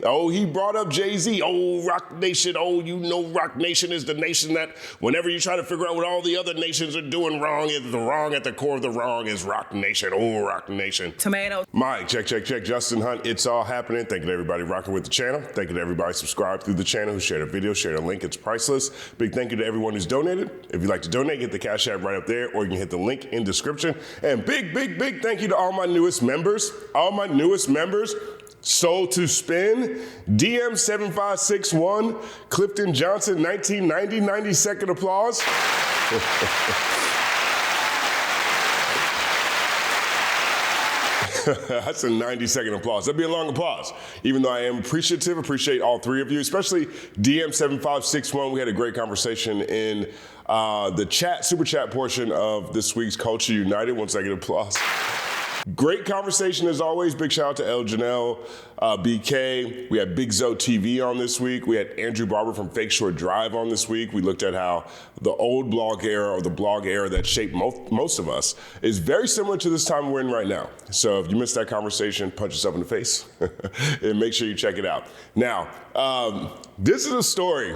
Oh, he brought up Jay-Z. Oh, Roc Nation. Oh, you know Roc Nation is the nation that whenever you try to figure out what all the other nations are doing wrong, is the wrong at the core of the wrong is Roc Nation. Oh, Roc Nation. Tomato. Mike, check. Justin Hunt, it's all happening. Thank you to everybody rocking with the channel. Thank you to everybody subscribed through the channel who shared a video, shared a link. It's priceless. Big thank you to everyone who's donated. If you'd like to donate, get the Cash App right up there, or you can hit the link in description. And big thank you to all my newest members. Soul to Spin, DM7561, Clifton Johnson, 1990, 90-second applause. That's a 90-second applause. That'd be a long applause. Even though I am appreciate all three of you, especially DM7561. We had a great conversation in the chat, super chat portion of this week's Culture United. 1 second applause. Great conversation as always. Big shout out to Elle Janelle, BK. We had Big Zo TV on this week. We had Andrew Barber from Fake Short Drive on this week. We looked at how the old blog era, or the blog era that shaped most of us, is very similar to this time we're in right now. So if you missed that conversation, punch yourself in the face and make sure you check it out. Now, this is a story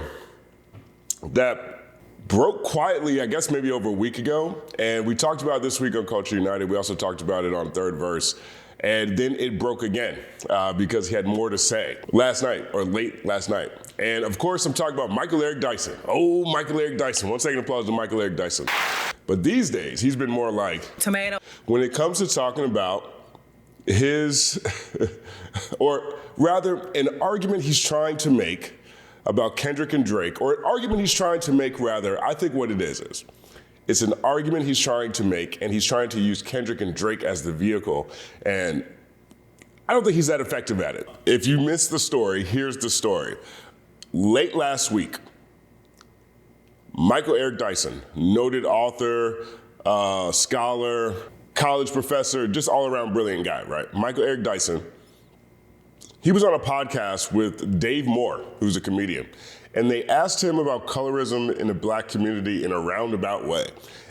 that broke quietly, I guess maybe over a week ago, and we talked about it this week on Culture United. We also talked about it on Third Verse, and then it broke again because he had more to say late last night. And of course, I'm talking about Michael Eric Dyson. Oh, Michael Eric Dyson. 1 second applause to Michael Eric Dyson. But these days, he's been more like tomato. When it comes to talking about his, or rather, an argument he's trying to make about Kendrick and Drake, or an argument he's trying to make, rather, I think what it is it's an argument he's trying to make, and he's trying to use Kendrick and Drake as the vehicle, and I don't think he's that effective at it. If you missed the story, here's the story. Late last week, Michael Eric Dyson, noted author, scholar, college professor, just all around brilliant guy, right? Michael Eric Dyson, he was on a podcast with Dave Moore, who's a comedian, and they asked him about colorism in the black community in a roundabout way.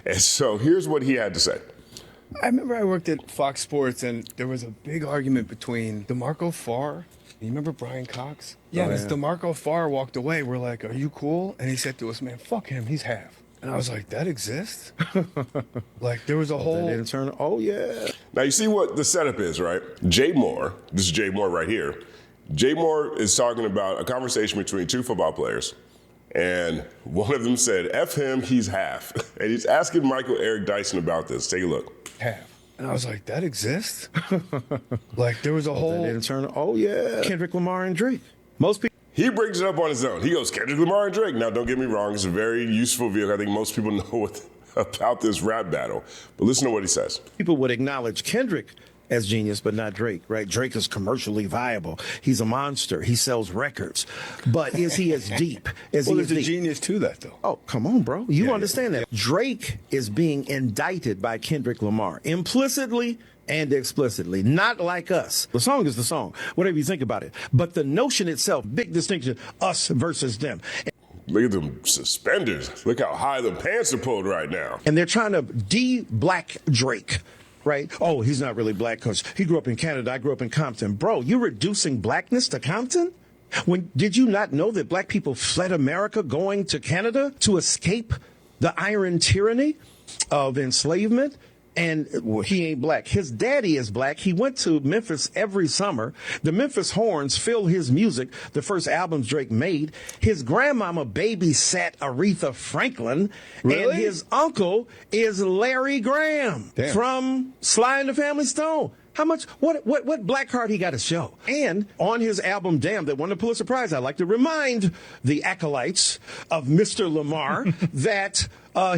And so here's what he had to say. I remember I worked at Fox Sports, and there was a big argument between DeMarco Farr. You remember Brian Cox? Yeah, as DeMarco Farr walked away, we're like, are you cool? And he said to us, man, fuck him, he's half. And I was like, that exists? Like, there was a whole intern. Oh, yeah. Now, you see what the setup is, right? Jay Moore, this is Jay Moore right here. Jay Moore is talking about a conversation between two football players. And one of them said, F him, he's half. And he's asking Michael Eric Dyson about this. Take a look. Half. And I was like, that exists? Like, there was a whole intern. Oh, yeah. Kendrick Lamar and Drake. Most people. He brings it up on his own. He goes, Kendrick Lamar and Drake. Now, don't get me wrong. It's a very useful vehicle. I think most people know about this rap battle. But listen to what he says. People would acknowledge Kendrick as genius, but not Drake, right? Drake is commercially viable. He's a monster. He sells records. But is he as deep? There's a genius to that, though. Oh, come on, bro. You understand that. Drake is being indicted by Kendrick Lamar, implicitly and explicitly, not like us. The song is the song, whatever you think about it. But the notion itself, big distinction, us versus them. Look at them suspenders. Look how high the pants are pulled right now. And they're trying to de-black Drake. Right? Oh, he's not really black because he grew up in Canada. I grew up in Compton. Bro, you're reducing blackness to Compton? Did you not know that black people fled America going to Canada to escape the iron tyranny of enslavement? And he ain't black. His daddy is black. He went to Memphis every summer. The Memphis Horns fill his music, the first albums Drake made. His grandmama babysat Aretha Franklin. Really? And his uncle is Larry Graham from Sly and the Family Stone. How much, what black card he got to show? And on his album, Damn, that won the Pulitzer Prize, I like to remind the acolytes of Mr. Lamar that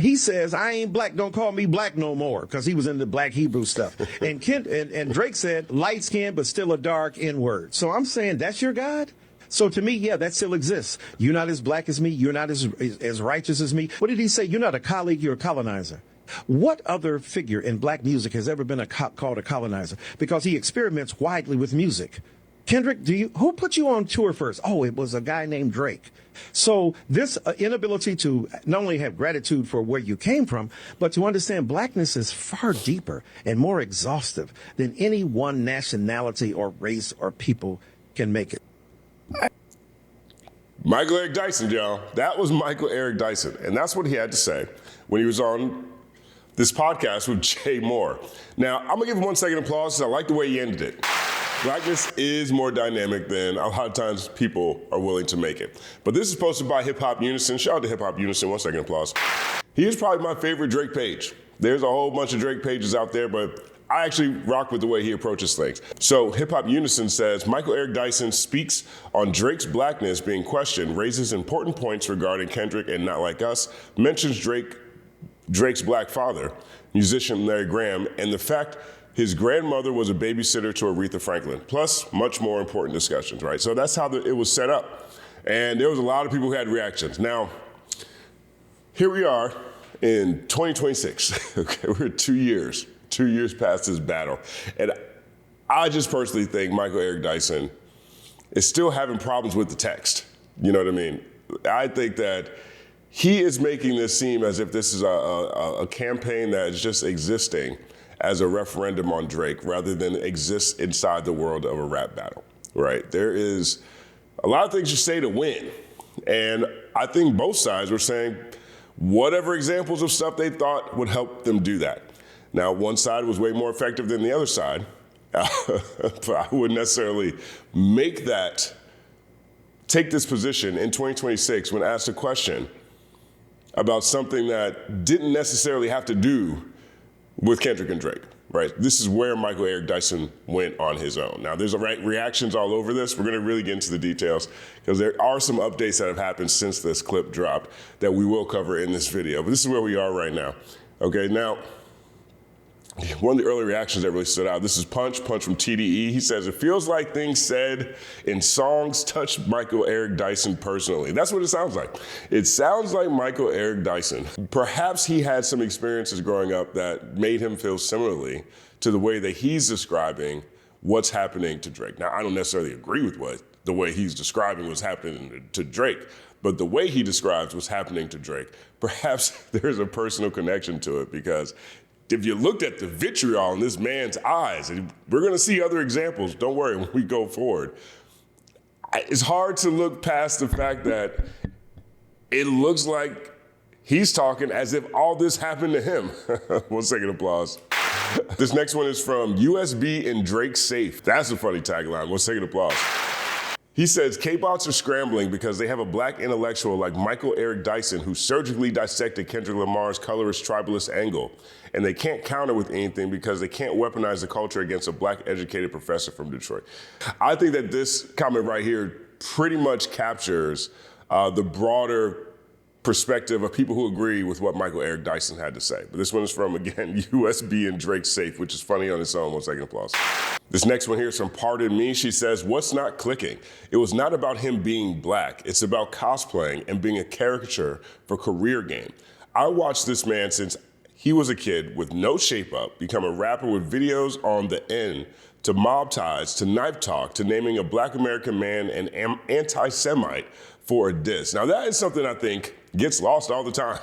he says, I ain't black, don't call me black no more, because he was into black Hebrew stuff. And Drake said, light skin, but still a dark N-word. So I'm saying, that's your God? So to me, yeah, that still exists. You're not as black as me. You're not as righteous as me. What did he say? You're not a colleague, you're a colonizer. What other figure in black music has ever been called a colonizer? Because he experiments widely with music. Kendrick, who put you on tour first? Oh, it was a guy named Drake. So this inability to not only have gratitude for where you came from, but to understand blackness is far deeper and more exhaustive than any one nationality or race or people can make it. Michael Eric Dyson, y'all. That was Michael Eric Dyson. And that's what he had to say when he was on this podcast with Jay Moore. Now, I'm going to give him 1 second applause because I like the way he ended it. Blackness is more dynamic than a lot of times people are willing to make it. But this is posted by Hip Hop Unison. Shout out to Hip Hop Unison. 1 second applause. He is probably my favorite Drake page. There's a whole bunch of Drake pages out there, but I actually rock with the way he approaches things. So Hip Hop Unison says, Michael Eric Dyson speaks on Drake's blackness being questioned, raises important points regarding Kendrick and Not Like Us, mentions Drake's black father, musician Larry Graham, and the fact his grandmother was a babysitter to Aretha Franklin, plus much more important discussions, right? So that's how it was set up. And there was a lot of people who had reactions. Now, here we are in 2026. Okay, we're 2 years past this battle. And I just personally think Michael Eric Dyson is still having problems with the text. You know what I mean? I think that he is making this seem as if this is a campaign that is just existing as a referendum on Drake rather than exists inside the world of a rap battle, right? There is a lot of things you say to win. And I think both sides were saying whatever examples of stuff they thought would help them do that. Now, one side was way more effective than the other side, but I wouldn't necessarily take this position in 2026 when asked a question about something that didn't necessarily have to do with Kendrick and Drake, right? This is where Michael Eric Dyson went on his own. Now, there's reactions all over this. We're going to really get into the details because there are some updates that have happened since this clip dropped that we will cover in this video. But this is where we are right now. Okay, now, one of the early reactions that really stood out, this is Punch from TDE. He says, it feels like things said in songs touched Michael Eric Dyson personally. That's what it sounds like. It sounds like Michael Eric Dyson. Perhaps he had some experiences growing up that made him feel similarly to the way that he's describing what's happening to Drake. Now, I don't necessarily agree with the way he's describing what's happening to Drake, but the way he describes what's happening to Drake, perhaps there's a personal connection to it because if you looked at the vitriol in this man's eyes, and we're going to see other examples, don't worry, when we go forward, it's hard to look past the fact that it looks like he's talking as if all this happened to him. 1 second applause. This next one is from USB and Drake Safe. That's a funny tagline. 1 second applause. He says, K-bots are scrambling because they have a black intellectual like Michael Eric Dyson who surgically dissected Kendrick Lamar's colorist tribalist angle. And they can't counter with anything because they can't weaponize the culture against a black educated professor from Detroit. I think that this comment right here pretty much captures the broader perspective of people who agree with what Michael Eric Dyson had to say. But this one is from, again, USB and Drake Safe, which is funny on its own. 1 second applause. This next one here is from Pardon Me. She says, what's not clicking? It was not about him being black. It's about cosplaying and being a caricature for career gain. I watched this man since he was a kid with no shape up, become a rapper with videos on the end, to mob ties, to knife talk, to naming a black American man an anti-Semite for a diss. Now that is something I think gets lost all the time.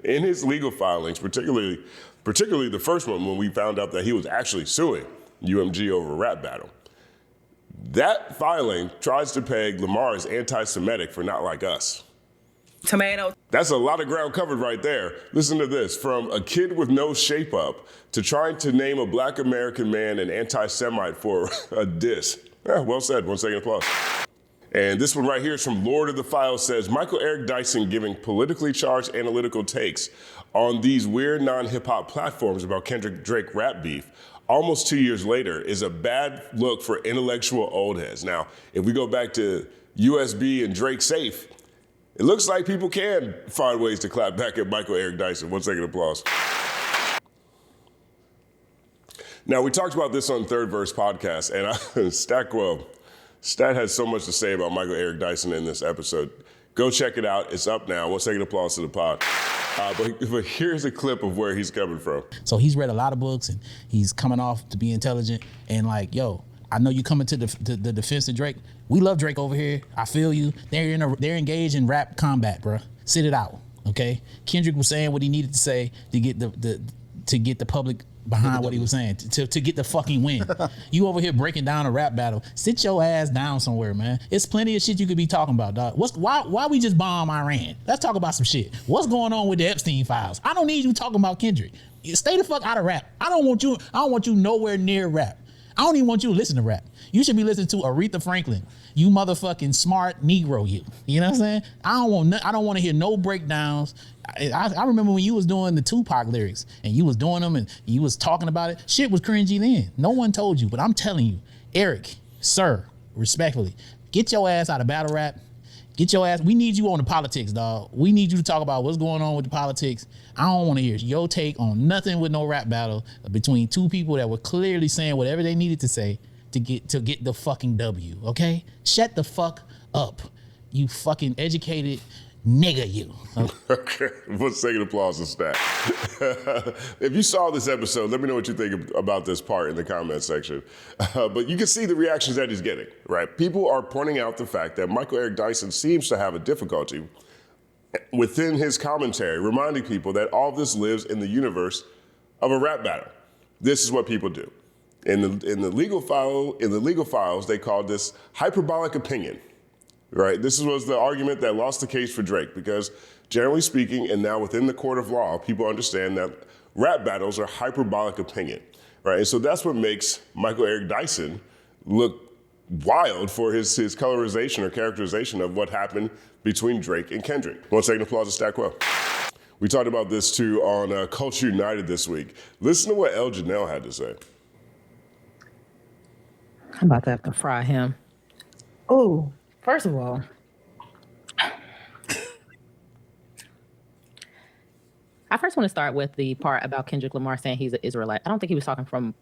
In his legal filings, particularly the first one when we found out that he was actually suing UMG over a rap battle. That filing tries to peg Lamar as anti-Semitic for Not Like Us. Tomato. That's a lot of ground covered right there. Listen to this. From a kid with no shape up to trying to name a black American man an anti-Semite for a diss. Yeah, well said. 1 second applause. And this one right here is from Lord of the Files says, Michael Eric Dyson giving politically charged analytical takes on these weird non-hip-hop platforms about Kendrick Drake rap beef almost 2 years later is a bad look for intellectual old heads. Now, if we go back to USB and Drake Safe, it looks like people can find ways to clap back at Michael Eric Dyson. 1 second applause. Now, we talked about this on Third Verse podcast, and Stat has so much to say about Michael Eric Dyson in this episode. Go check it out. It's up now. 1 second applause to the pod. But here's a clip of where he's coming from. So he's read a lot of books, and he's coming off to be intelligent. And like, yo, I know you coming to the defense of Drake. We love Drake over here. I feel you. They're engaged in rap combat, bro. Sit it out, okay? Kendrick was saying what he needed to say to get the public behind what he was saying to get the fucking win. You over here breaking down a rap battle. Sit your ass down somewhere, man. It's plenty of shit you could be talking about, dog. Why we just bomb Iran? Let's talk about some shit. What's going on with the Epstein files? I don't need you talking about Kendrick. Stay the fuck out of rap. I don't want you nowhere near rap. I don't even want you to listen to rap. You should be listening to Aretha Franklin. You motherfucking smart Negro, you. You know what I'm saying? I don't want to hear no breakdowns. I remember when you was doing the Tupac lyrics and you was doing them and you was talking about it. Shit was cringy then. No one told you, but I'm telling you, Eric, sir, respectfully, get your ass out of battle rap. Get your ass. We need you on the politics, dog. We need you to talk about what's going on with the politics. I don't want to hear your take on nothing with no rap battle between two people that were clearly saying whatever they needed to say to get the fucking W. Okay, shut the fuck up, you fucking educated nigga, you. Okay, one second applause to Stack. If you saw this episode, let me know what you think about this part in the comment section. But you can see the reactions that he's getting, right? People are pointing out the fact that Michael Eric Dyson seems to have a difficulty within his commentary, reminding people that all this lives in the universe of a rap battle. This is what people do. In the legal files, they called this hyperbolic opinion. Right. This was the argument that lost the case for Drake because, generally speaking, and now within the court of law, people understand that rap battles are hyperbolic opinion. Right. And so that's what makes Michael Eric Dyson look wild for his colorization or characterization of what happened between Drake and Kendrick. 1 second applause to Stackwell. We talked about this too on Culture United this week. Listen to what Elle Janelle had to say. I'm about to have to fry him. Oh. First of all, I first want to start with the part about Kendrick Lamar saying he's an Israelite. I don't think he was talking from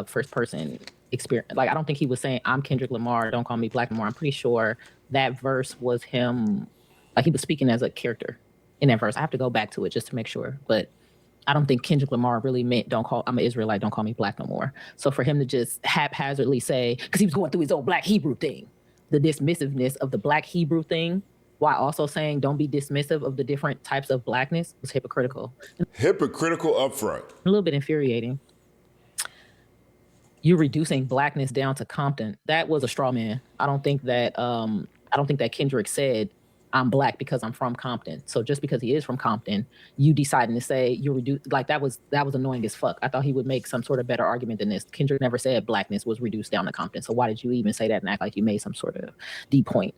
first person experience. Like, I don't think he was saying, I'm Kendrick Lamar, don't call me Black Lamar. I'm pretty sure that verse was him, like he was speaking as a character in that verse. I have to go back to it just to make sure. But I don't think Kendrick Lamar really meant, I'm an Israelite, don't call me Black no more. So for him to just haphazardly say, because he was going through his own Black Hebrew thing, the dismissiveness of the Black Hebrew thing, while also saying don't be dismissive of the different types of Blackness, was hypocritical. Hypocritical upfront. A little bit infuriating. You reducing Blackness down to Compton. That was a straw man. I don't think that Kendrick said I'm Black because I'm from Compton. So just because he is from Compton, you deciding to say you reduce, like that was annoying as fuck. I thought he would make some sort of better argument than this. Kendrick never said Blackness was reduced down to Compton. So why did you even say that and act like you made some sort of deep point?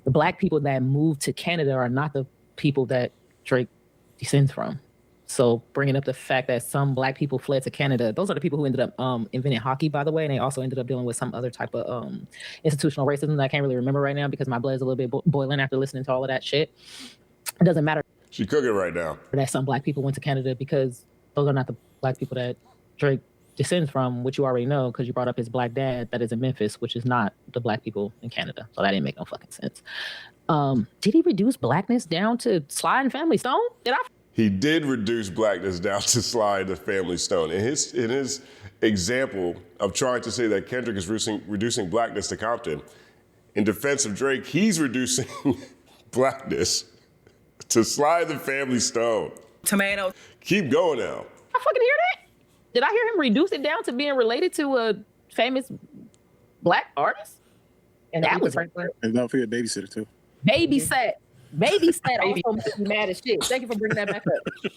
The Black people that moved to Canada are not the people that Drake descends from. So bringing up the fact that some Black people fled to Canada, those are the people who ended up inventing hockey, by the way, and they also ended up dealing with some other type of institutional racism that I can't really remember right now because my blood is a little bit boiling after listening to all of that shit. It doesn't matter. She cooking right now. That some Black people went to Canada because those are not the Black people that Drake descends from, which you already know because you brought up his Black dad that is in Memphis, which is not the Black people in Canada. So that didn't make no fucking sense. Did he reduce Blackness down to Sly and Family Stone? He did reduce Blackness down to Sly and the Family Stone. In his example of trying to say that Kendrick is reducing Blackness to Compton, in defense of Drake, he's reducing Blackness to Sly and the Family Stone. Tomato. Keep going now. I fucking hear that. Did I hear him reduce it down to being related to a famous Black artist? And that was and don't forget Babysitter too. Babysat also makes me mad as shit. Thank you for bringing that back up.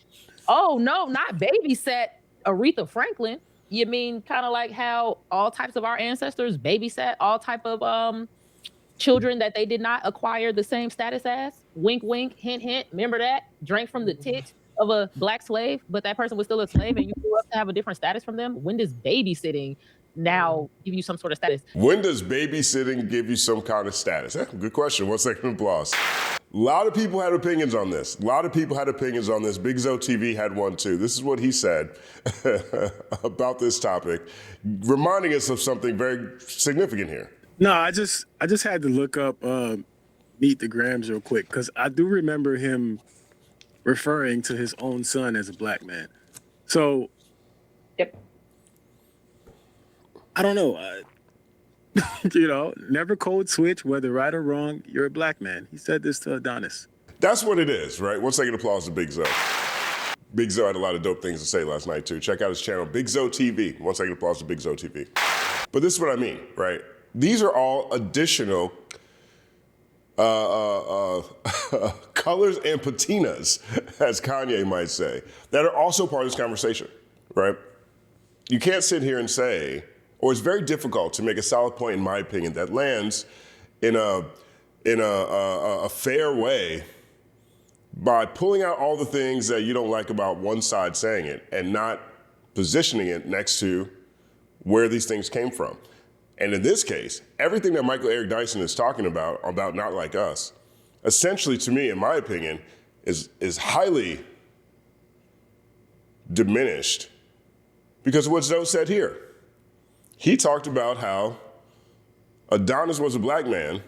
Oh no, not babysat Aretha Franklin. You mean kind of like how all types of our ancestors babysat all type of children that they did not acquire the same status as? Wink, wink, hint, hint. Remember that? Drank from the tit of a Black slave, but that person was still a slave and you grew up to have a different status from them? When does babysitting now give you some sort of status? When does babysitting give you some kind of status? Good question. 1 second applause. A lot of people had opinions on this. Big Zo TV had one too. This is what he said about this topic, reminding us of something very significant here. No, I just had to look up Meet the Grams real quick because I do remember him referring to his own son as a Black man. So, yep. I don't know. Never code switch, whether right or wrong, you're a Black man. He said this to Adonis. That's what it is, right? 1 second applause to Big Zo. Big Zo had a lot of dope things to say last night, too. Check out his channel, Big Zo TV. 1 second applause to Big Zo TV. But this is what I mean, right? These are all additional colors and patinas, as Kanye might say, that are also part of this conversation, right? You can't sit here and say, or it's very difficult to make a solid point, in my opinion, that lands in a fair way by pulling out all the things that you don't like about one side saying it and not positioning it next to where these things came from. And in this case, everything that Michael Eric Dyson is talking about Not Like Us, essentially to me, in my opinion, is highly diminished because of what Zoe said here. He talked about how Adonis was a black man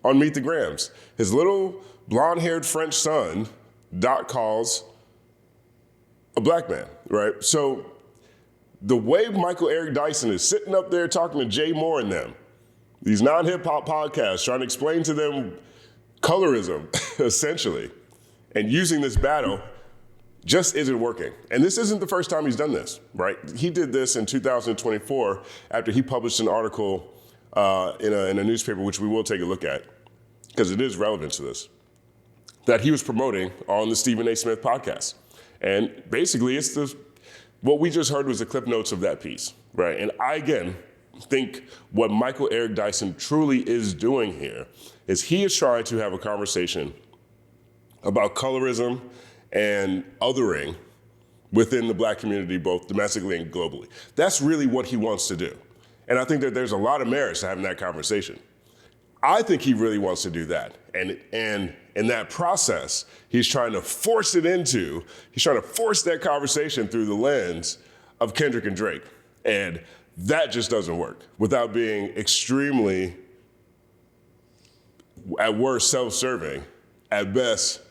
on Meet the Grams. His little blonde-haired French son, Doc calls a black man, right? So the way Michael Eric Dyson is sitting up there talking to Jay Moore and them, these non-hip-hop podcasts, trying to explain to them colorism, essentially, and using this battle just isn't working. And this isn't the first time he's done this, right? He did this in 2024 after he published an article in a newspaper, which we will take a look at, because it is relevant to this, that he was promoting on the Stephen A. Smith podcast. And basically, what we just heard was the clip notes of that piece, right? And I, again, think what Michael Eric Dyson truly is doing here is he is trying to have a conversation about colorism and othering within the black community, both domestically and globally. That's really what he wants to do. And I think that there's a lot of merits to having that conversation. I think he really wants to do that. And in that process, he's trying to force that conversation through the lens of Kendrick and Drake. And that just doesn't work without being extremely, at worst, self-serving, at best,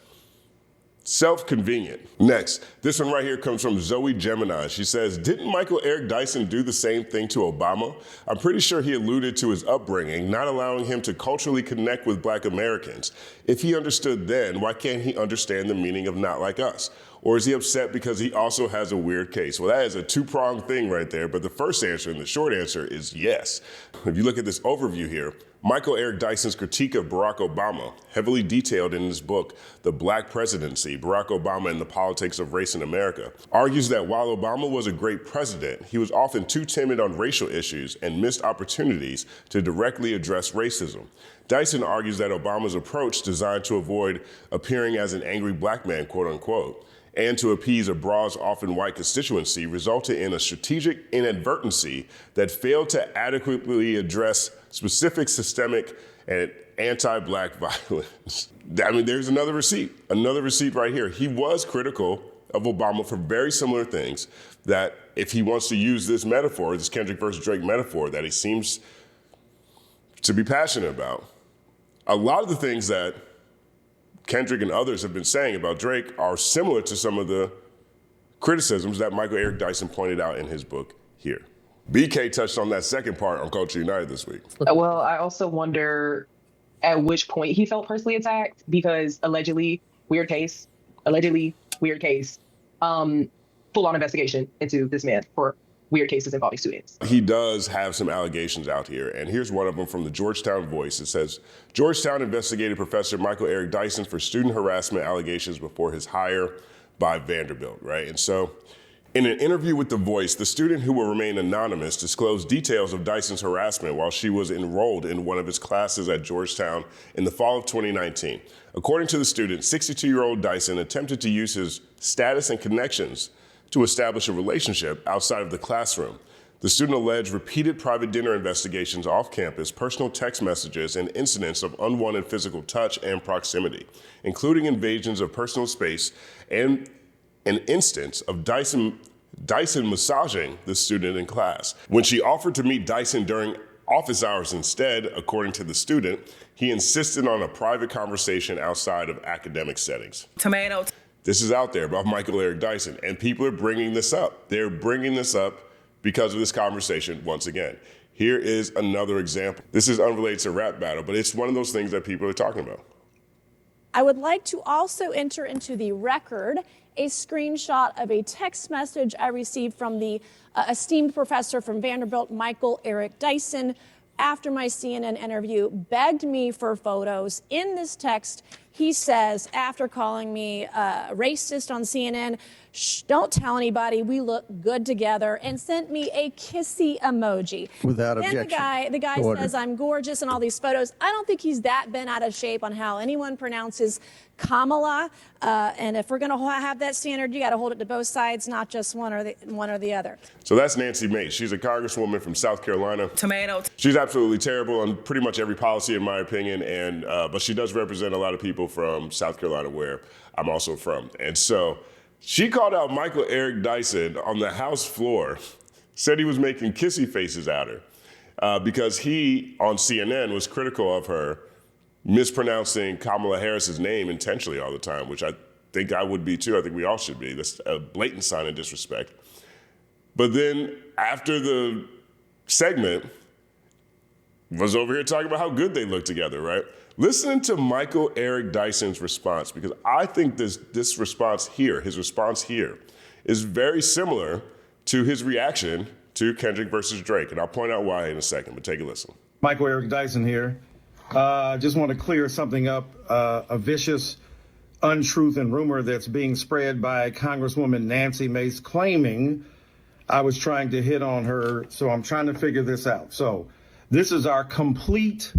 self-convenient. Next, this one right here comes from Zoe Gemini. She says, didn't Michael Eric Dyson do the same thing to Obama? I'm pretty sure he alluded to his upbringing, not allowing him to culturally connect with black Americans. If he understood then, why can't he understand the meaning of Not Like Us? Or is he upset because he also has a weird case? Well, that is a two-pronged thing right there, but the first answer and the short answer is yes. If you look at this overview here, Michael Eric Dyson's critique of Barack Obama, heavily detailed in his book, The Black Presidency, Barack Obama and the Politics of Race in America, argues that while Obama was a great president, he was often too timid on racial issues and missed opportunities to directly address racism. Dyson argues that Obama's approach, designed to avoid appearing as an angry black man, quote unquote, and to appease a broad, often white constituency, resulted in a strategic inadvertency that failed to adequately address specific systemic and anti-black violence. I mean, there's another receipt right here. He was critical of Obama for very similar things that if he wants to use this metaphor, this Kendrick versus Drake metaphor that he seems to be passionate about, a lot of the things that Kendrick and others have been saying about Drake are similar to some of the criticisms that Michael Eric Dyson pointed out in his book here. BK touched on that second part on Culture United this week. Well, I also wonder at which point he felt personally attacked, because allegedly, weird case, full-on investigation into this man for weird cases involving students. He does have some allegations out here, and here's one of them from the Georgetown Voice. It says, Georgetown investigated Professor Michael Eric Dyson for student harassment allegations before his hire by Vanderbilt, right? And so, in an interview with The Voice, the student, who will remain anonymous, disclosed details of Dyson's harassment while she was enrolled in one of his classes at Georgetown in the fall of 2019. According to the student, 62-year-old Dyson attempted to use his status and connections to establish a relationship outside of the classroom. The student alleged repeated private dinner investigations off campus, personal text messages, and incidents of unwanted physical touch and proximity, including invasions of personal space and an instance of Dyson massaging the student in class. When she offered to meet Dyson during office hours instead, according to the student, he insisted on a private conversation outside of academic settings. Tomato. This is out there about Michael Eric Dyson, and people are bringing this up. They're bringing this up because of this conversation once again. Here is another example. This is unrelated to rap battle, but it's one of those things that people are talking about. I would like to also enter into the record a screenshot of a text message I received from the esteemed professor from Vanderbilt, Michael Eric Dyson, after my CNN interview, begged me for photos. In this text, he says, after calling me racist on CNN, shh, don't tell anybody, we look good together, and sent me a kissy emoji. Without then objection. the guy says I'm gorgeous in all these photos. I don't think he's that bent out of shape on how anyone pronounces Kamala. And if we're going to have that standard, you got to hold it to both sides, not just one or the other. So that's Nancy Mace. She's a congresswoman from South Carolina. Tomato. She's absolutely terrible on pretty much every policy, in my opinion, and but she does represent a lot of people from South Carolina, where I'm also from. And so she called out Michael Eric Dyson on the House floor, said he was making kissy faces at her because he, on CNN, was critical of her mispronouncing Kamala Harris's name intentionally all the time, which I think I would be too. I think we all should be. That's a blatant sign of disrespect. But then after the segment, was over here talking about how good they look together, right? Listen to Michael Eric Dyson's response, because I think this response here, his response here, is very similar to his reaction to Kendrick versus Drake. And I'll point out why in a second, but take a listen. Michael Eric Dyson here. Just want to clear something up, a vicious untruth and rumor that's being spread by Congresswoman Nancy Mace, claiming I was trying to hit on her. So I'm trying to figure this out. So this is our complete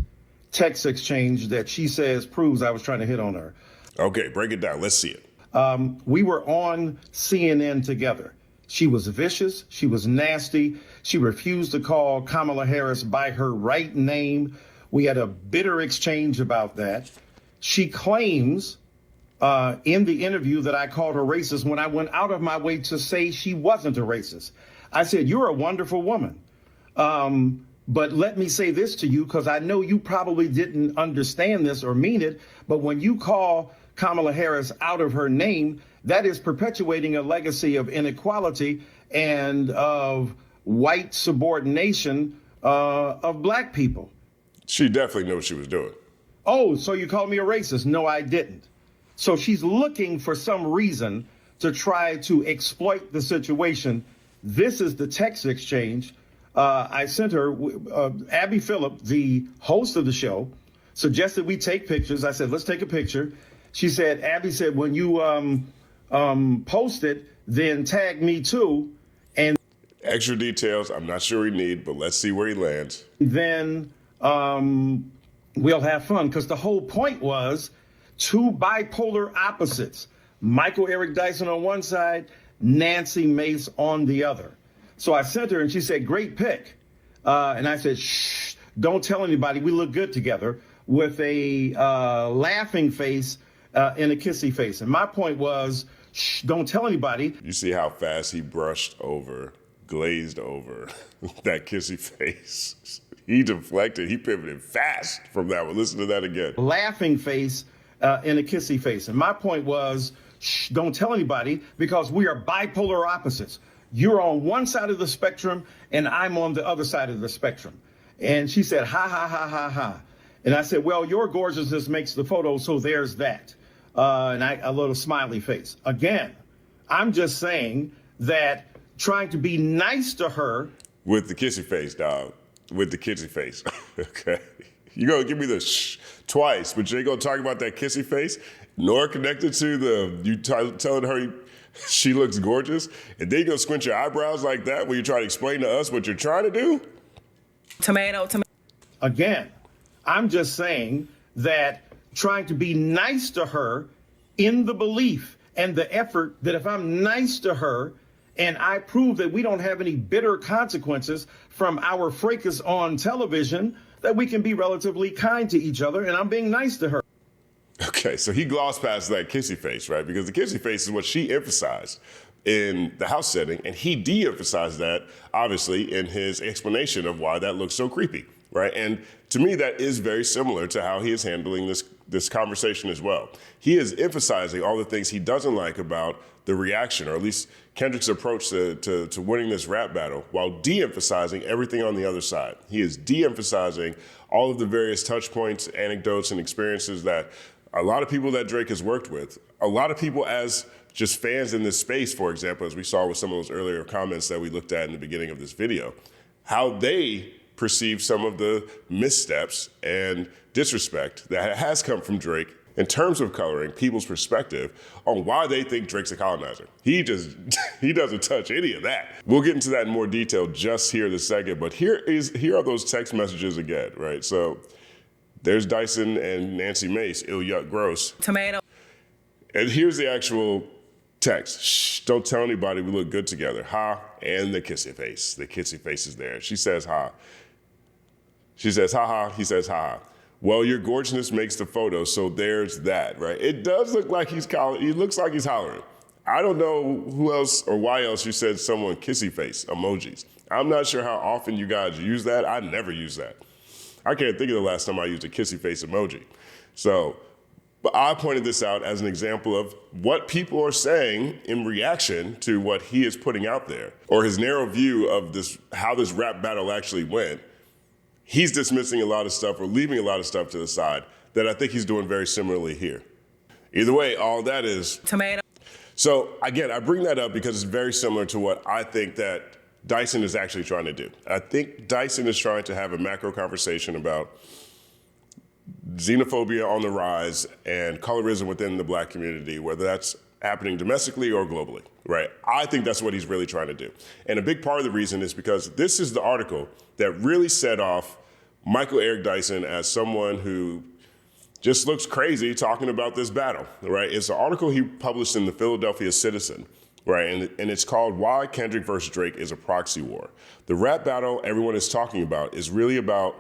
text exchange that she says proves I was trying to hit on her. Okay, break it down. Let's see it. We were on CNN together. She was vicious. She was nasty. She refused to call Kamala Harris by her right name. We had a bitter exchange about that. She claims in the interview that I called her racist when I went out of my way to say she wasn't a racist. I said, you're a wonderful woman. But let me say this to you, because I know you probably didn't understand this or mean it. But when you call Kamala Harris out of her name, that is perpetuating a legacy of inequality and of white subordination of black people. She definitely knew what she was doing. Oh, so you called me a racist? No, I didn't. So she's looking for some reason to try to exploit the situation. This is the text exchange. I sent her, Abby Phillip, the host of the show, suggested we take pictures. I said, let's take a picture. She said, Abby said, when you post it, then tag me too. And extra details, I'm not sure we need, but let's see where he lands. Then we'll have fun, because the whole point was two bipolar opposites. Michael Eric Dyson on one side, Nancy Mace on the other. So I sent her and she said, great pick. And I said, shh, don't tell anybody, we look good together, with a laughing face and a kissy face. And my point was, shh, don't tell anybody. You see how fast he brushed over, glazed over that kissy face. He deflected, he pivoted fast from that one. Listen to that again. Laughing face and a kissy face. And my point was, shh, don't tell anybody, because we are bipolar opposites. You're on one side of the spectrum and I'm on the other side of the spectrum. And she said, ha, ha, ha, ha, ha. And I said, well, your gorgeousness makes the photo, so there's that. And a little smiley face. Again, I'm just saying that trying to be nice to her. With the kissy face, dog. With the kissy face. Okay. You're going to give me the shh twice, but you ain't going to talk about that kissy face, nor connected to you telling her she looks gorgeous, and then you're going to squint your eyebrows like that when you try to explain to us what you're trying to do? Tomato. Again, I'm just saying that trying to be nice to her in the belief and the effort that if I'm nice to her and I prove that we don't have any bitter consequences from our fracas on television, that we can be relatively kind to each other, and I'm being nice to her. Okay, so he glossed past that kissy face, right? Because the kissy face is what she emphasized in the house setting, and he de-emphasized that, obviously, in his explanation of why that looks so creepy, right? And to me, that is very similar to how he is handling this conversation as well. He is emphasizing all the things he doesn't like about the reaction, or at least Kendrick's approach to winning this rap battle, while de-emphasizing everything on the other side. He is de-emphasizing all of the various touch points, anecdotes, and experiences that a lot of people that Drake has worked with, a lot of people as just fans in this space, for example, as we saw with some of those earlier comments that we looked at in the beginning of this video, how they perceive some of the missteps and disrespect that has come from Drake in terms of coloring people's perspective on why they think Drake's a colonizer. He doesn't touch any of that. We'll get into that in more detail just here in a second, but here are those text messages again, right? So there's Dyson and Nancy Mace, ill, yuck, gross. Tomato. And here's the actual text. Shh, don't tell anybody we look good together. Ha, and the kissy face. The kissy face is there. She says ha. She says ha ha, he says ha ha. Well, your gorgeousness makes the photo, so there's that, right? It does look like he looks like he's hollering. I don't know who else or why else you said someone kissy face emojis. I'm not sure how often you guys use that. I never use that. I can't think of the last time I used a kissy face emoji. So, but I pointed this out as an example of what people are saying in reaction to what he is putting out there, or his narrow view of this, how this rap battle actually went. He's dismissing a lot of stuff or leaving a lot of stuff to the side that I think he's doing very similarly here. Either way, all that is tomato. So again, I bring that up because it's very similar to what I think that Dyson is actually trying to do. I think Dyson is trying to have a macro conversation about xenophobia on the rise and colorism within the black community, whether that's happening domestically or globally, right? I think that's what he's really trying to do. And a big part of the reason is because this is the article that really set off Michael Eric Dyson as someone who just looks crazy talking about this battle, right? It's an article he published in the Philadelphia Citizen, right? And it's called Why Kendrick versus Drake is a Proxy War. The rap battle everyone is talking about is really about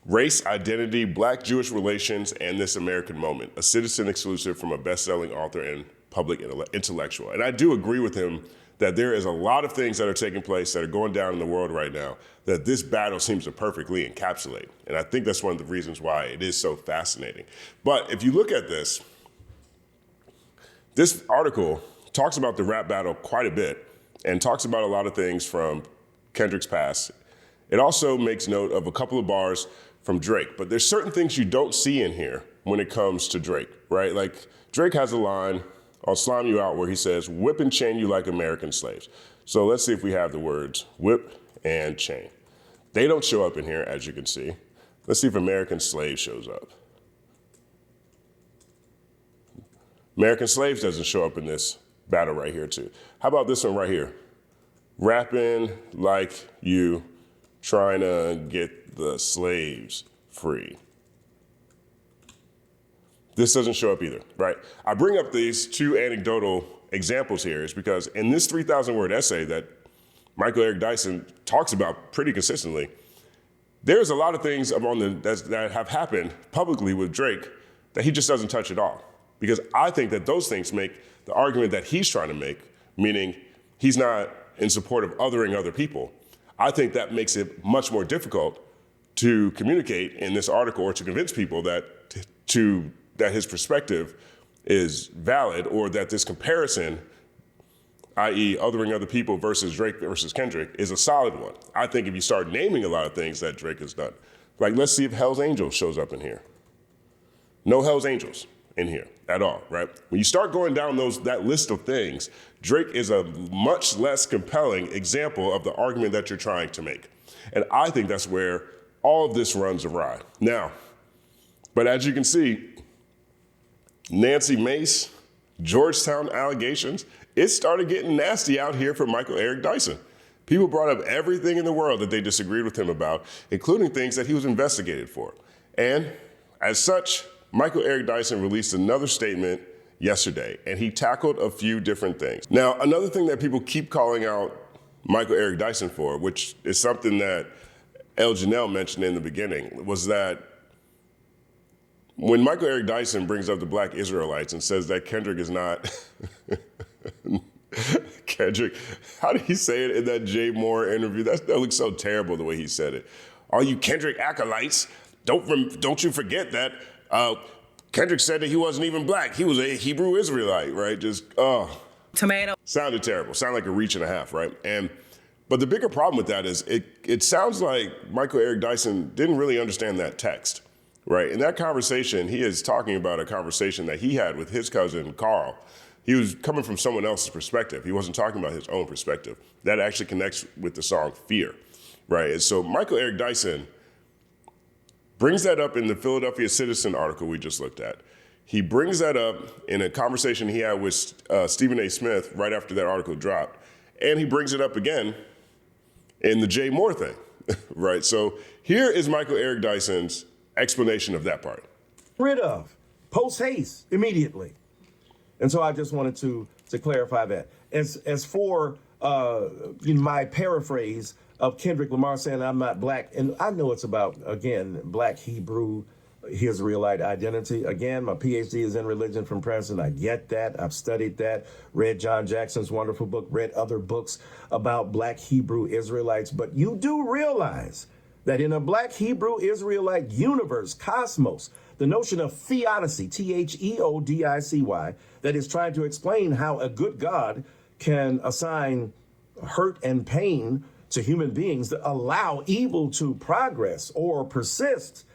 race, identity, black-Jewish relations, and this American moment, a Citizen exclusive from a best-selling author and public intellectual. And I do agree with him that there is a lot of things that are taking place that are going down in the world right now that this battle seems to perfectly encapsulate. And I think that's one of the reasons why it is so fascinating. But if you look at this article talks about the rap battle quite a bit and talks about a lot of things from Kendrick's past. It also makes note of a couple of bars from Drake, but there's certain things you don't see in here when it comes to Drake, right? Like Drake has a line, I'll slime you out, where he says, whip and chain you like American slaves. So let's see if we have the words whip and chain. They don't show up in here, as you can see. Let's see if American slave shows up. American slaves doesn't show up in this battle right here too. How about this one right here? Rapping like you trying to get the slaves free. This doesn't show up either, right? I bring up these two anecdotal examples here is because in this 3,000 word essay that Michael Eric Dyson talks about pretty consistently, there's a lot of things that have happened publicly with Drake that he just doesn't touch at all. Because I think that those things make the argument that he's trying to make, meaning he's not in support of othering other people, I think that makes it much more difficult to communicate in this article or to convince people that his perspective is valid or that this comparison, i.e. othering other people versus Drake versus Kendrick, is a solid one. I think if you start naming a lot of things that Drake has done, like let's see if Hell's Angels shows up in here. No Hell's Angels in here at all, right? When you start going down that list of things, Drake is a much less compelling example of the argument that you're trying to make. And I think that's where all of this runs awry. Now, but as you can see, Nancy Mace, Georgetown allegations, it started getting nasty out here for Michael Eric Dyson. People brought up everything in the world that they disagreed with him about, including things that he was investigated for. And as such, Michael Eric Dyson released another statement yesterday, and he tackled a few different things. Now, another thing that people keep calling out Michael Eric Dyson for, which is something that Elle Janelle mentioned in the beginning, was that when Michael Eric Dyson brings up the Black Israelites and says that Kendrick is not, Kendrick, how did he say it in that Jay Moore interview? That looks so terrible the way he said it. All you Kendrick acolytes, don't you forget that Kendrick said that he wasn't even black. He was a Hebrew Israelite, right? Just, Tomato. Sounded terrible. Sounded like a reach and a half, right? But the bigger problem with that is it sounds like Michael Eric Dyson didn't really understand that text, right? In that conversation, he is talking about a conversation that he had with his cousin, Carl. He was coming from someone else's perspective. He wasn't talking about his own perspective. That actually connects with the song Fear, right? And so Michael Eric Dyson brings that up in the Philadelphia Citizen article we just looked at. He brings that up in a conversation he had with Stephen A. Smith right after that article dropped. And he brings it up again in the Jay Moore thing, right? So here is Michael Eric Dyson's explanation of that part. Rid of, post haste, immediately. And so I just wanted to clarify that. As for my paraphrase of Kendrick Lamar saying I'm not black, and I know it's about, again, black Hebrew Israelite identity. Again, my PhD is in religion from Princeton. I get that. I've studied that, read John Jackson's wonderful book, read other books about black Hebrew Israelites. But you do realize that in a black Hebrew Israelite universe, cosmos, the notion of theodicy, Theodicy, that is trying to explain how a good God can assign hurt and pain to human beings that allow evil to progress or persist,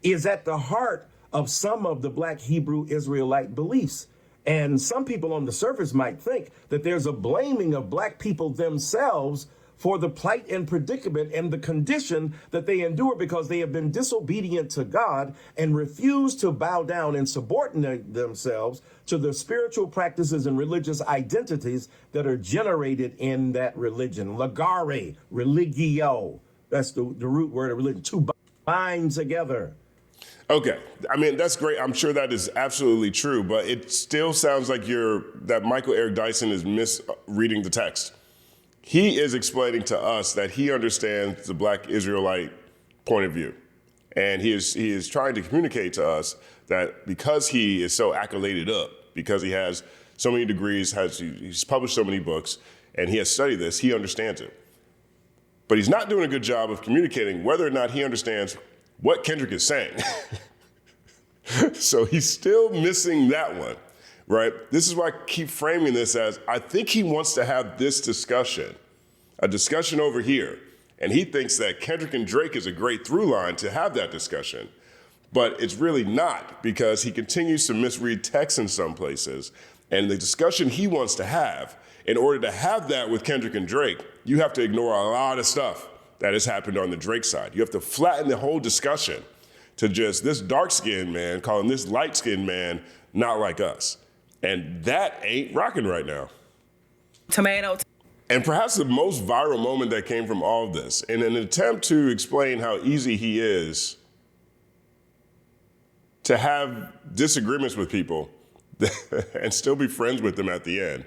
is at the heart of some of the black Hebrew Israelite beliefs. And some people on the surface might think that there's a blaming of black people themselves for the plight and predicament and the condition that they endure because they have been disobedient to God and refuse to bow down and subordinate themselves to the spiritual practices and religious identities that are generated in that religion. Lagare, religio, that's the root word of religion, to bind together. Okay, I mean, that's great. I'm sure that is absolutely true, but it still sounds like that Michael Eric Dyson is misreading the text. He is explaining to us that he understands the black Israelite point of view. And he is trying to communicate to us that because he is so accoladed up, because he has so many degrees, he's published so many books, and he has studied this, he understands it. But he's not doing a good job of communicating whether or not he understands what Kendrick is saying. So he's still missing that one. Right? This is why I keep framing this as, I think he wants to have this discussion, a discussion over here. And he thinks that Kendrick and Drake is a great through line to have that discussion. But it's really not, because he continues to misread text in some places. And the discussion he wants to have, in order to have that with Kendrick and Drake, you have to ignore a lot of stuff that has happened on the Drake side. You have to flatten the whole discussion to just this dark-skinned man calling this light-skinned man not like us. And that ain't rocking right now. Tomato. And perhaps the most viral moment that came from all of this, in an attempt to explain how easy he is to have disagreements with people and still be friends with them at the end,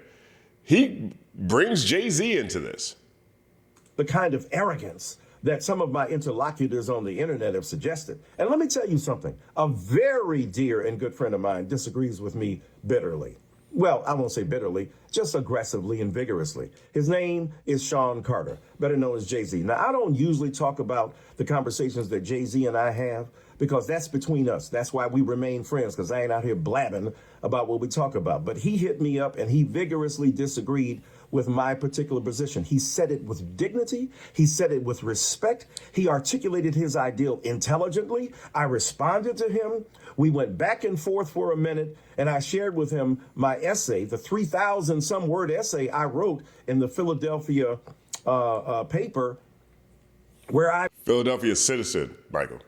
he brings Jay-Z into this. The kind of arrogance that some of my interlocutors on the internet have suggested. And let me tell you something. A very dear and good friend of mine disagrees with me bitterly. Well, I won't say bitterly, just aggressively and vigorously. His name is Sean Carter, better known as Jay-Z. Now, I don't usually talk about the conversations that Jay-Z and I have because that's between us. That's why we remain friends, because I ain't out here blabbing about what we talk about. But he hit me up and he vigorously disagreed with my particular position. He said it with dignity. He said it with respect. He articulated his ideal intelligently. I responded to him. We went back and forth for a minute, and I shared with him my essay, the 3,000 some word essay I wrote in the Philadelphia paper, where I Philadelphia Citizen, Michael.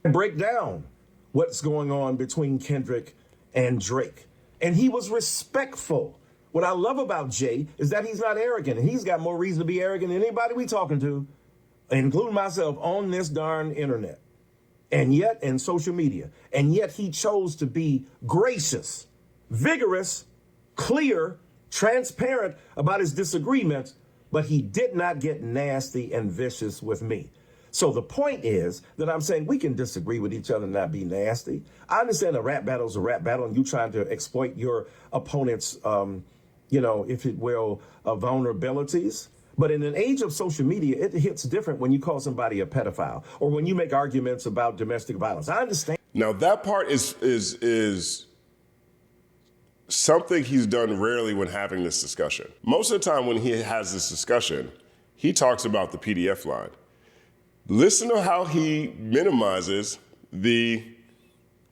break down what's going on between Kendrick and Drake. And he was respectful. What I love about Jay is that he's not arrogant, and he's got more reason to be arrogant than anybody we talking to, including myself, on this darn internet, and yet in social media. And yet he chose to be gracious, vigorous, clear, transparent about his disagreements, but he did not get nasty and vicious with me. So the point is that I'm saying we can disagree with each other and not be nasty. I understand a rap battle is a rap battle, and you trying to exploit your opponent's if it will, vulnerabilities. But in an age of social media, it hits different when you call somebody a pedophile or when you make arguments about domestic violence. I understand. Now that part is something he's done rarely when having this discussion. Most of the time when he has this discussion, he talks about the PDF line. Listen to how he minimizes the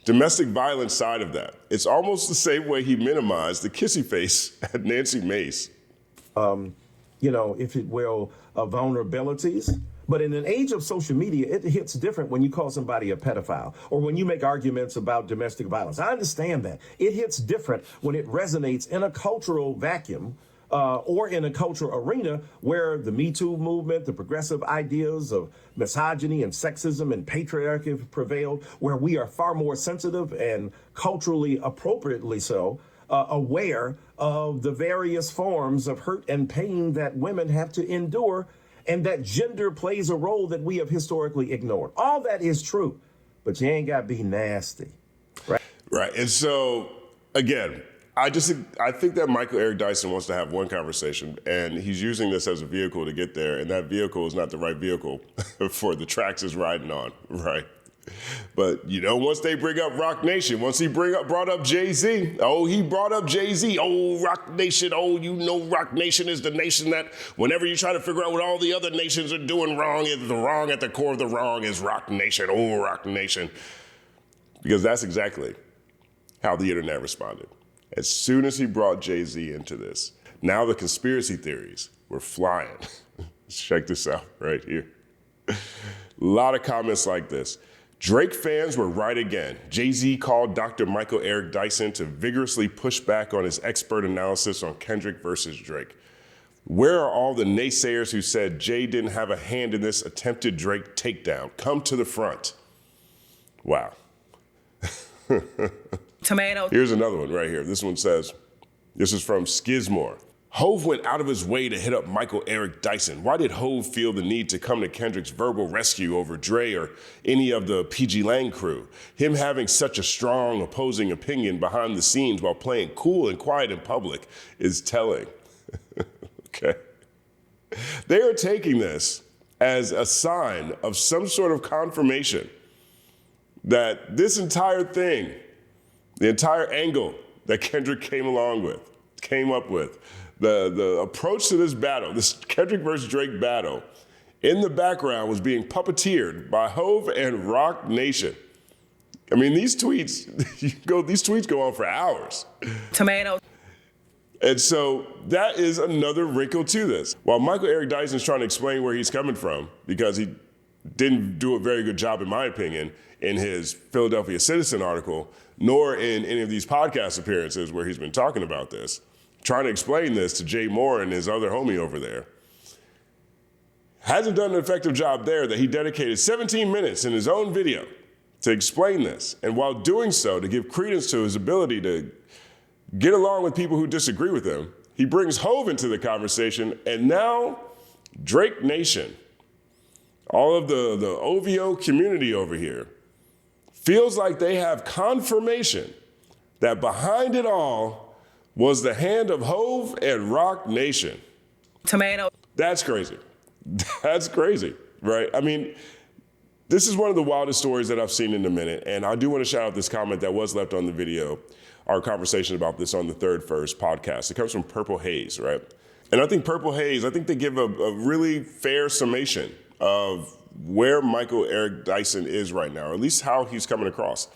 domestic violence side of that. It's almost the same way he minimized the kissy face at Nancy Mace. If it will, vulnerabilities. But in an age of social media, it hits different when you call somebody a pedophile or when you make arguments about domestic violence. I understand that. It hits different when it resonates in a cultural vacuum or in a cultural arena where the Me Too movement, the progressive ideas of misogyny and sexism and patriarchy have prevailed, where we are far more sensitive and culturally appropriately so aware of the various forms of hurt and pain that women have to endure, and that gender plays a role that we have historically ignored. All that is true, but you ain't got to be nasty, right? Right, and so, again, I think that Michael Eric Dyson wants to have one conversation, and he's using this as a vehicle to get there, and that vehicle is not the right vehicle for the tracks he's riding on, right? But, once they bring up Roc Nation, once he brought up Jay-Z, he brought up Jay-Z, Roc Nation, Roc Nation is the nation that whenever you try to figure out what all the other nations are doing wrong, the wrong at the core of the wrong is Roc Nation, Roc Nation. Because that's exactly how the internet responded. As soon as he brought Jay-Z into this, now the conspiracy theories were flying. Check this out right here. A lot of comments like this. Drake fans were right again. Jay-Z called Dr. Michael Eric Dyson to vigorously push back on his expert analysis on Kendrick versus Drake. Where are all the naysayers who said Jay didn't have a hand in this attempted Drake takedown? Come to the front. Wow. Tomato. Here's another one right here. This one says, this is from Skizmore. Hove went out of his way to hit up Michael Eric Dyson. Why did Hove feel the need to come to Kendrick's verbal rescue over Dre or any of the PG Lang crew? Him having such a strong opposing opinion behind the scenes while playing cool and quiet in public is telling. Okay. They are taking this as a sign of some sort of confirmation that this entire thing, the entire angle that Kendrick came up with, the approach to this battle, this Kendrick versus Drake battle, in the background was being puppeteered by Hove and Roc Nation. I mean, these tweets go on for hours. Tomato. And so that is another wrinkle to this. While Michael Eric Dyson is trying to explain where he's coming from, because he didn't do a very good job, in my opinion, in his Philadelphia Citizen article, nor in any of these podcast appearances where he's been talking about this, trying to explain this to Jay Moore and his other homie over there, hasn't done an effective job there, that he dedicated 17 minutes in his own video to explain this. And while doing so, to give credence to his ability to get along with people who disagree with him, he brings Hove into the conversation, and now Drake Nation, all of the OVO community over here, feels like they have confirmation that behind it all was the hand of Hove and Roc Nation. Tomato. That's crazy. That's crazy, right? I mean, this is one of the wildest stories that I've seen in a minute, and I do want to shout out this comment that was left on the video, our conversation about this on the Third First podcast. It comes from Purple Haze, right? And I think Purple Haze, they give a really fair summation of where Michael Eric Dyson is right now, or at least how he's coming across.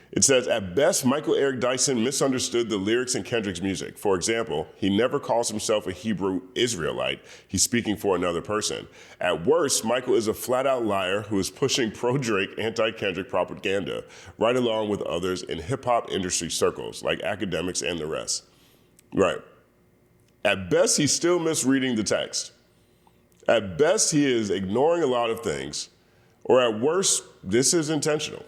It says, at best, Michael Eric Dyson misunderstood the lyrics in Kendrick's music. For example, he never calls himself a Hebrew Israelite. He's speaking for another person. At worst, Michael is a flat-out liar who is pushing pro-Drake, anti-Kendrick propaganda right along with others in hip-hop industry circles, like academics and the rest. Right. At best, he's still misreading the text. At best, he is ignoring a lot of things. Or at worst, this is intentional.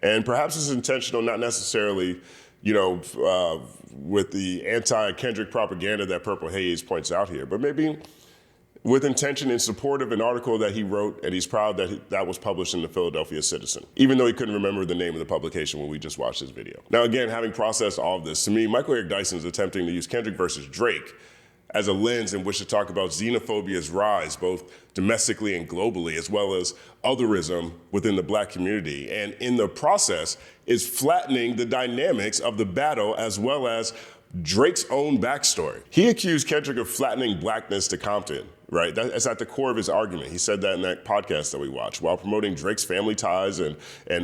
And perhaps it's intentional, not necessarily, with the anti-Kendrick propaganda that Purple Haze points out here, but maybe with intention in support of an article that he wrote, and he's proud that that was published in the Philadelphia Citizen, even though he couldn't remember the name of the publication when we just watched this video. Now, again, having processed all of this, to me, Michael Eric Dyson is attempting to use Kendrick versus Drake as a lens in which to talk about xenophobia's rise, both domestically and globally, as well as otherism within the Black community. And in the process is flattening the dynamics of the battle as well as Drake's own backstory. He accused Kendrick of flattening Blackness to Compton, right? That's at the core of his argument. He said that in that podcast that we watched while promoting Drake's family ties and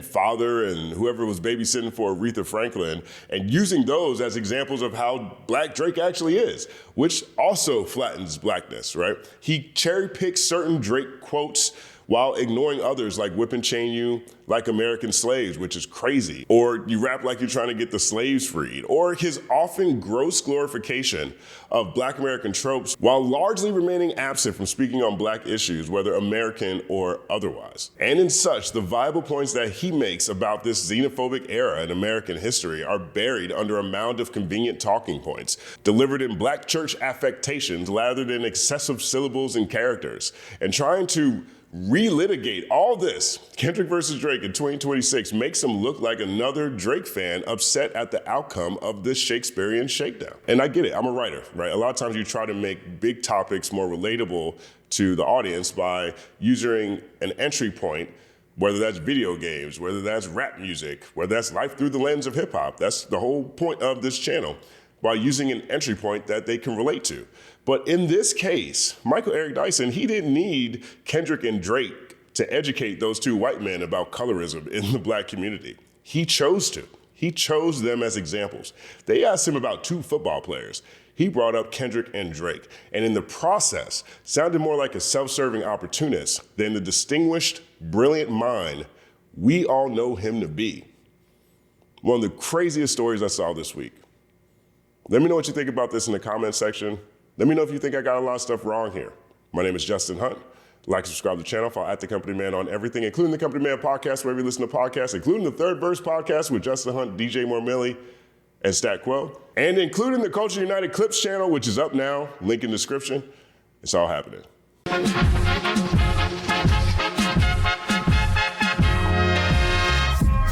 father and whoever was babysitting for Aretha Franklin, and using those as examples of how black Drake actually is, which also flattens blackness, right? He cherry picks certain Drake quotes while ignoring others like whip and chain you like American slaves, which is crazy. Or you rap like you're trying to get the slaves freed. Or his often gross glorification of black American tropes while largely remaining absent from speaking on black issues, whether American or otherwise. And in such, the viable points that he makes about this xenophobic era in American history are buried under a mound of convenient talking points, delivered in black church affectations lathered in excessive syllables and characters. And trying to relitigate all this, Kendrick versus Drake in 2026, makes him look like another Drake fan upset at the outcome of this Shakespearean shakedown. And I get it, I'm a writer, right? A lot of times you try to make big topics more relatable to the audience by using an entry point, whether that's video games, whether that's rap music, whether that's life through the lens of hip hop. That's the whole point of this channel, by using an entry point that they can relate to. But in this case, Michael Eric Dyson, he didn't need Kendrick and Drake to educate those two white men about colorism in the black community. He chose to. He chose them as examples. They asked him about two football players. He brought up Kendrick and Drake, and in the process, sounded more like a self-serving opportunist than the distinguished, brilliant mind we all know him to be. One of the craziest stories I saw this week. Let me know what you think about this in the comment section. Let me know if you think I got a lot of stuff wrong here. My name is Justin Hunt. Like, subscribe to the channel. Follow @TheCompanyMan on everything, including the Company Man podcast, wherever you listen to podcasts, including the Third Verse podcast with Justin Hunt, DJ Mormilli, and Stat Quo, and including the Culture United Clips channel, which is up now, link in description. It's all happening.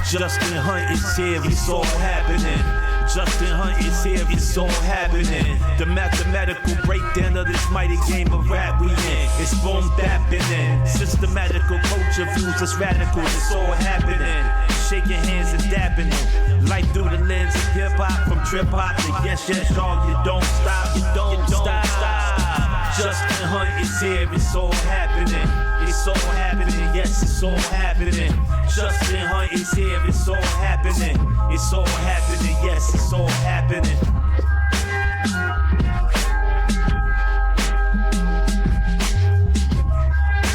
Justin Hunt is here, it's all happening. Justin Hunt is here, it's all happening. The mathematical breakdown of this mighty game of rap we in. It's boom bapping. Systematical culture views that's radical, it's all happening. Shaking hands and dapping it. Life through the lens of hip hop, from trip hop to yes, dog, you don't stop, you don't stop. Justin Hunt is here, it's all happening. It's all happening, yes, it's all happening. Justin Hunt is here, it's all happening. It's all happening, yes, it's all happening.